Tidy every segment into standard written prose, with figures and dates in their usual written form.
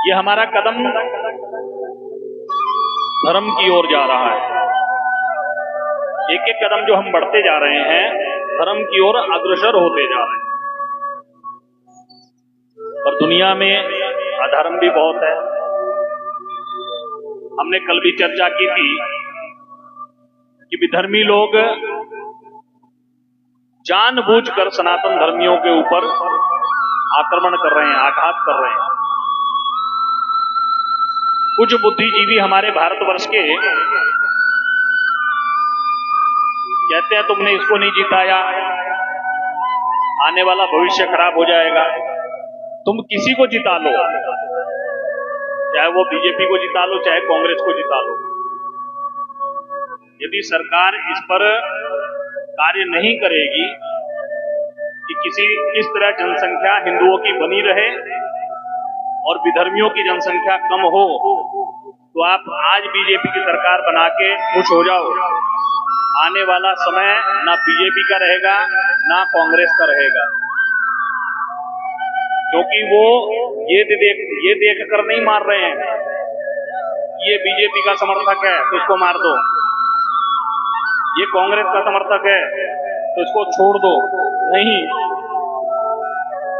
ये हमारा कदम धर्म की ओर जा रहा है। एक एक कदम जो हम बढ़ते जा रहे हैं धर्म की ओर अग्रसर होते जा रहे हैं। और दुनिया में अधर्म भी बहुत है। हमने कल भी चर्चा की थी कि विधर्मी लोग जानबूझकर सनातन धर्मियों के ऊपर आक्रमण कर रहे हैं, आघात कर रहे हैं। कुछ बुद्धिजीवी हमारे भारतवर्ष के कहते हैं तुमने इसको नहीं जिताया, आने वाला भविष्य खराब हो जाएगा। तुम किसी को जिता लो, चाहे वो बीजेपी को जिता लो, चाहे कांग्रेस को जिता लो, यदि सरकार इस पर कार्य नहीं करेगी कि किस तरह जनसंख्या हिंदुओं की बनी रहे और विधर्मियों की जनसंख्या कम हो, तो आप आज बीजेपी की सरकार बना के खुश हो जाओ। आने वाला समय ना बीजेपी का रहेगा ना कांग्रेस का रहेगा, क्योंकि वो ये देख कर नहीं मार रहे हैं ये बीजेपी का समर्थक है तो इसको मार दो, ये कांग्रेस का समर्थक है तो इसको छोड़ दो। नहीं,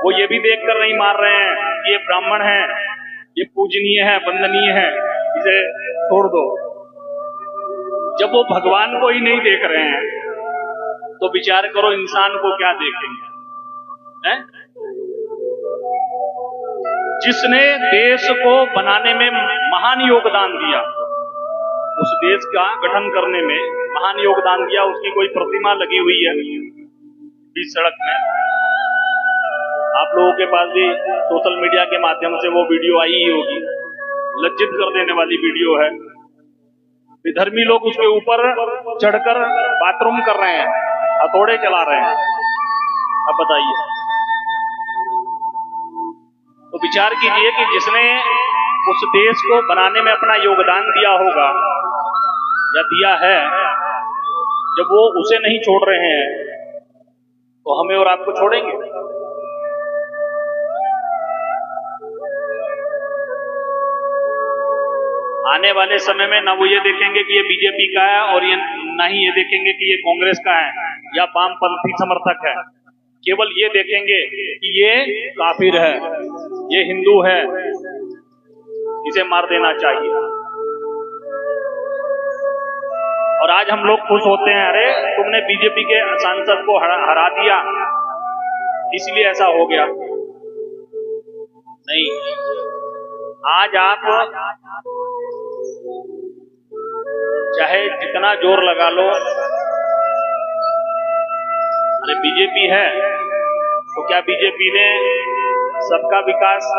वो ये भी देखकर नहीं मार रहे हैं ये ब्राह्मण है, ये पूजनीय है, वंदनीय है, इसे छोड़ दो। जब वो भगवान को ही नहीं देख रहे हैं तो विचार करो इंसान को क्या देखेंगे, हैं? जिसने देश को बनाने में महान योगदान दिया, उस देश का गठन करने में महान योगदान दिया, उसकी कोई प्रतिमा लगी हुई है बीच सड़क में। आप लोगों के पास भी सोशल मीडिया के माध्यम से वो वीडियो आई ही होगी, लज्जित कर देने वाली वीडियो है। विधर्मी लोग उसके ऊपर चढ़कर बाथरूम कर रहे हैं, हथौड़े चला रहे हैं। अब बताइए, तो विचार कीजिए कि जिसने उस देश को बनाने में अपना योगदान दिया होगा या दिया है, जब वो उसे नहीं छोड़ रहे हैं तो हमें और आपको छोड़ेंगे? आने वाले समय में ना वो ये देखेंगे कि ये बीजेपी का है और ये ना ही ये देखेंगे कि ये कांग्रेस का है या वामपंथी समर्थक है। केवल ये देखेंगे कि ये काफिर है, ये हिंदू है, इसे मार देना चाहिए। और आज हम लोग खुश होते हैं, अरे तुमने बीजेपी के सांसद को हरा दिया इसलिए ऐसा हो गया। नहीं, आज आप चाहे जितना जोर लगा लो, अरे बीजेपी है तो क्या बीजेपी ने सबका विकास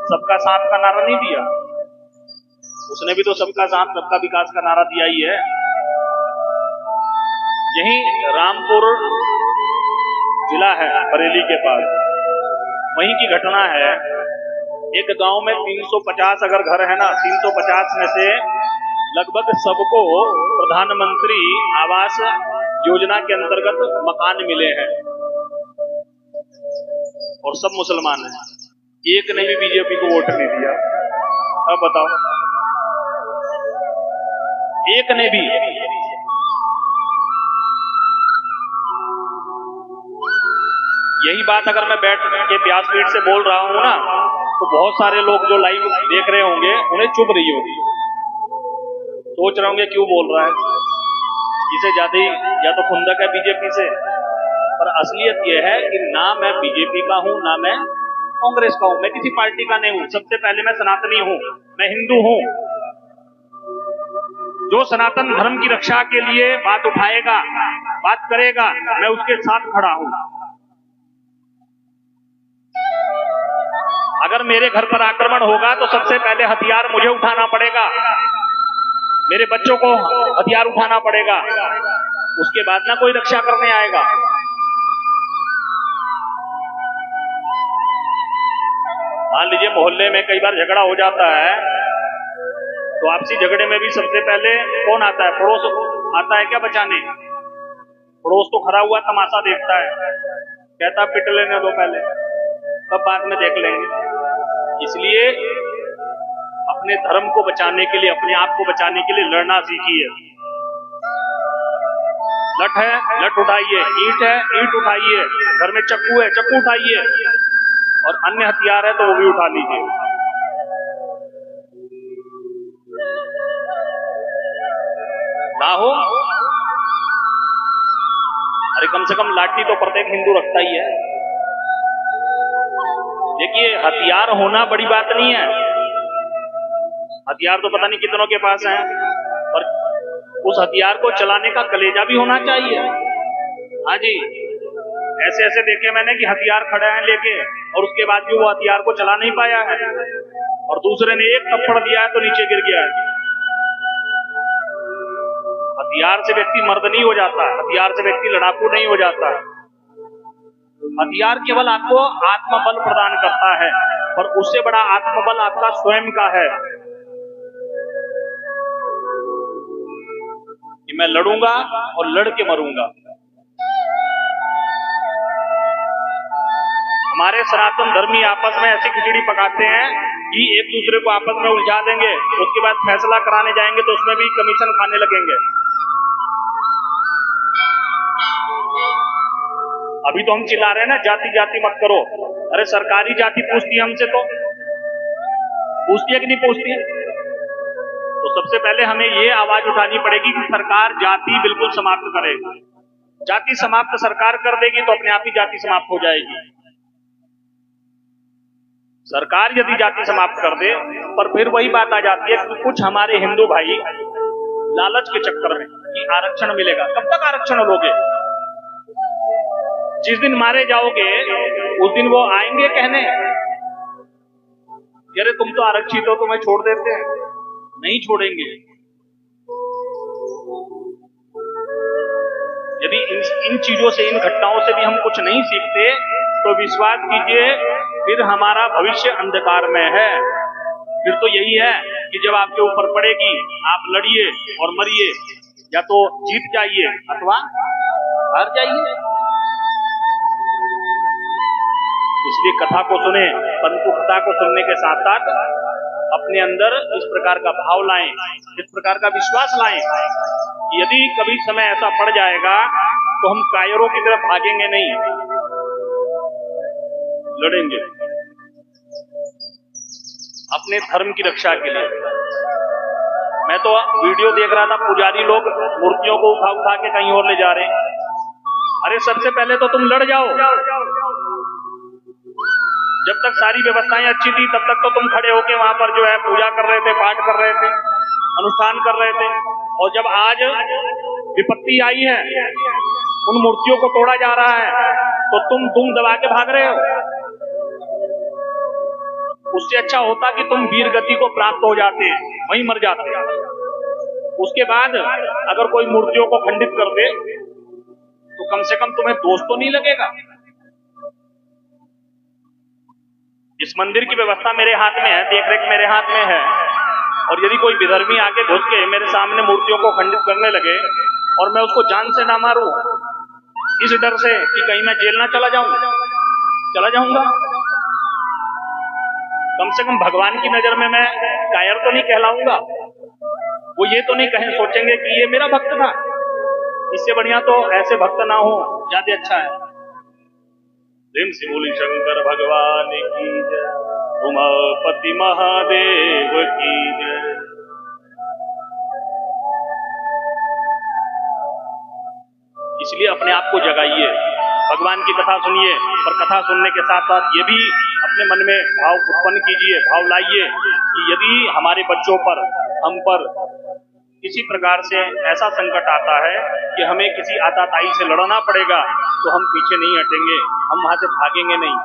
सबका साथ का नारा नहीं दिया? उसने भी तो सबका साथ सबका विकास का नारा दिया ही है। यही रामपुर जिला है बरेली के पास, वहीं की घटना है। एक गांव में 350 अगर घर है ना, 350 में से लगभग सबको प्रधानमंत्री आवास योजना के अंतर्गत मकान मिले हैं और सब मुसलमान हैं। एक ने भी बीजेपी को वोट नहीं दिया। अब बताओ, एक ने भी। यही बात अगर मैं बैठ के व्यासपीठ से बोल रहा हूं ना, तो बहुत सारे लोग जो लाइव देख रहे होंगे उन्हें चुभ रही होगी, सोच रहे होंगे क्यों बोल रहा है, इसे ज्यादा ही या तो खुंदक है बीजेपी से। पर असलियत यह है कि ना मैं बीजेपी का हूं ना मैं कांग्रेस का हूं, मैं किसी पार्टी का नहीं हूं। सबसे पहले मैं सनातनी हूं, मैं हिंदू हूं। जो सनातन धर्म की रक्षा के लिए बात उठाएगा, बात करेगा, मैं उसके साथ खड़ा हूं। अगर मेरे घर पर आक्रमण होगा तो सबसे पहले हथियार मुझे उठाना पड़ेगा, मेरे बच्चों को हथियार उठाना पड़ेगा, उसके बाद ना कोई रक्षा करने आएगा। मान लीजिए मोहल्ले में कई बार झगड़ा हो जाता है, तो आपसी झगड़े में भी सबसे पहले कौन आता है? पड़ोस आता है क्या बचाने? पड़ोस तो खड़ा हुआ तमाशा देखता है, कहता पिट लेने दो पहले, तब बाद में देख लेंगे। इसलिए अपने धर्म को बचाने के लिए, अपने आप को बचाने के लिए लड़ना सीखिए। लठ है, लठ उठाइए, ईंट है, ईंट उठाइए, घर में चक्कू है, चक्कू उठाइए, और अन्य हथियार है तो वो भी उठा लीजिए। ना हो, अरे कम से कम लाठी तो प्रत्येक हिंदू रखता ही है। देखिए, हथियार होना बड़ी बात नहीं है, हथियार तो पता नहीं कितनों के पास है, और उस हथियार को चलाने का कलेजा भी होना चाहिए। हाँ जी, ऐसे ऐसे देखे मैंने कि हथियार खड़े हैं लेके, और उसके बाद भी वो हथियार को चला नहीं पाया है, और दूसरे ने एक थप्पड़ दिया है तो नीचे गिर गया है। हथियार से व्यक्ति मर्द नहीं हो जाता, हथियार से व्यक्ति लड़ाकू नहीं हो जाता। हथियार केवल आपको आत्मबल प्रदान करता है, और उससे बड़ा आत्मबल आपका स्वयं का है कि मैं लड़ूंगा और लड़ के मरूंगा। हमारे सनातन धर्मी आपस में ऐसी खिचड़ी पकाते हैं कि एक दूसरे को आपस में उलझा देंगे, उसके बाद फैसला कराने जाएंगे तो उसमें भी कमीशन खाने लगेंगे। अभी तो हम चिल्ला रहे हैं ना, जाति जाति मत करो। अरे सरकारी जाति पूछती है हमसे, तो पूछती है कि नहीं पूछती है? तो सबसे पहले हमें ये आवाज उठानी पड़ेगी कि सरकार जाति बिल्कुल समाप्त करे। जाति समाप्त सरकार कर देगी तो अपने आप ही जाति समाप्त हो जाएगी। सरकार यदि जाति समाप्त कर दे, पर फिर वही बात आ जाती है कि कुछ हमारे हिंदू भाई लालच के चक्कर में कि आरक्षण मिलेगा। कब तक आरक्षण लोगे? जिस दिन मारे जाओगे उस दिन वो आएंगे कहने, अरे तुम तो आरक्षित हो, तुम्हें छोड़ देते हैं। नहीं छोड़ेंगे। यदि इन चीजों से, इन घटनाओं से भी हम कुछ नहीं सीखते तो विश्वास कीजिए फिर हमारा भविष्य अंधकार में है। फिर तो यही है कि जब आपके ऊपर पड़ेगी आप लड़िए और मरिए, या तो जीत जाइए अथवा हार जाइए। इसलिए कथा को सुने, परंतु कथा को सुनने के साथ साथ अपने अंदर इस प्रकार का भाव लाएं, इस प्रकार का विश्वास लाएं कि यदि कभी समय ऐसा पड़ जाएगा तो हम कायरों की तरफ भागेंगे नहीं, लड़ेंगे अपने धर्म की रक्षा के लिए। मैं तो वीडियो देख रहा था, पुजारी लोग मूर्तियों को उठा उठा के कहीं और ले जा रहे हैं। अरे सबसे पहले तो तुम लड़ जाओ। जब तक सारी व्यवस्थाएं अच्छी थी तब तक तो तुम खड़े होके वहां पर जो है पूजा कर रहे थे, पाठ कर रहे थे, अनुष्ठान कर रहे थे। और जब आज विपत्ति आई है, उन मूर्तियों को तोड़ा जा रहा है, तो तुम दुम दबा के भाग रहे हो। उससे अच्छा होता कि तुम वीर गति को प्राप्त हो जाते, वहीं मर जाते। उसके बाद अगर कोई मूर्तियों को खंडित कर दे तो कम से कम तुम्हें दोष तो नहीं लगेगा। इस मंदिर की व्यवस्था मेरे हाथ में है, देखरेख मेरे हाथ में है, और यदि कोई विधर्मी आके घुस के मेरे सामने मूर्तियों को खंडित करने लगे और मैं उसको जान से ना मारूं, इस डर से कि कहीं मैं जेल ना चला जाऊंगा, कम से कम भगवान की नजर में मैं कायर तो नहीं कहलाऊंगा। वो ये तो नहीं कहें, सोचेंगे कि ये मेरा भक्त था, इससे बढ़िया तो ऐसे भक्त ना हो, ज्यादा अच्छा है। प्रेम से बोली शंकर भगवान की जय, उमापति महादेव की जय। इसलिए अपने आप को जगाइए, भगवान की कथा सुनिए, और कथा सुनने के साथ साथ ये भी अपने मन में भाव उत्पन्न कीजिए, भाव लाइए कि यदि हमारे बच्चों पर, हम पर किसी प्रकार से ऐसा संकट आता है कि हमें किसी आताताई से लड़ना पड़ेगा, तो हम पीछे नहीं हटेंगे, हम वहां से भागेंगे नहीं।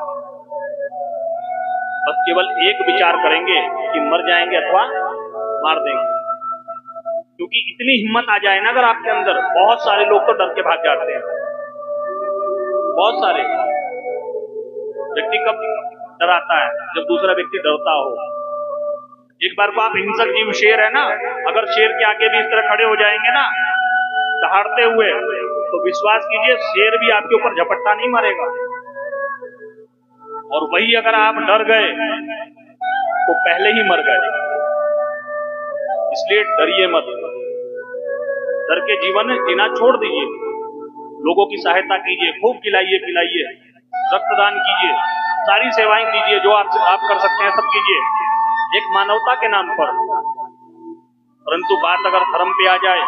बस केवल एक विचार करेंगे कि मर जाएंगे अथवा मार देंगे। क्योंकि इतनी हिम्मत आ जाए ना अगर आपके अंदर, बहुत सारे लोग तो डर के भाग जाते हैं। बहुत सारे व्यक्ति कब डराता है? जब दूसरा व्यक्ति डरता हो। एक बार को आप हिंसक जीव शेर है ना, अगर शेर के आगे भी इस तरह खड़े हो जाएंगे ना दहाड़ते हुए, तो विश्वास कीजिए शेर भी आपके ऊपर झपट्टा नहीं मारेगा। और वही अगर आप डर गए तो पहले ही मर गए। इसलिए डरिए मत, डर के जीवन जीना छोड़ दीजिए, लोगों की सहायता कीजिए, खूब खिलाइए पिलाइए, रक्तदान कीजिए, सारी सेवाएं कीजिए जो आप कर सकते हैं, सब कीजिए एक मानवता के नाम पर। परंतु बात अगर धर्म पे आ जाए,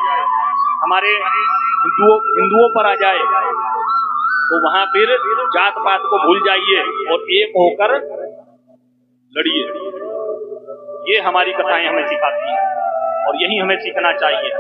हमारे हिंदुओं पर आ जाए, तो वहां फिर जात पात को भूल जाइए और एक होकर लड़िए। ये हमारी कथाएं हमें सिखाती हैं और यही हमें सीखना चाहिए।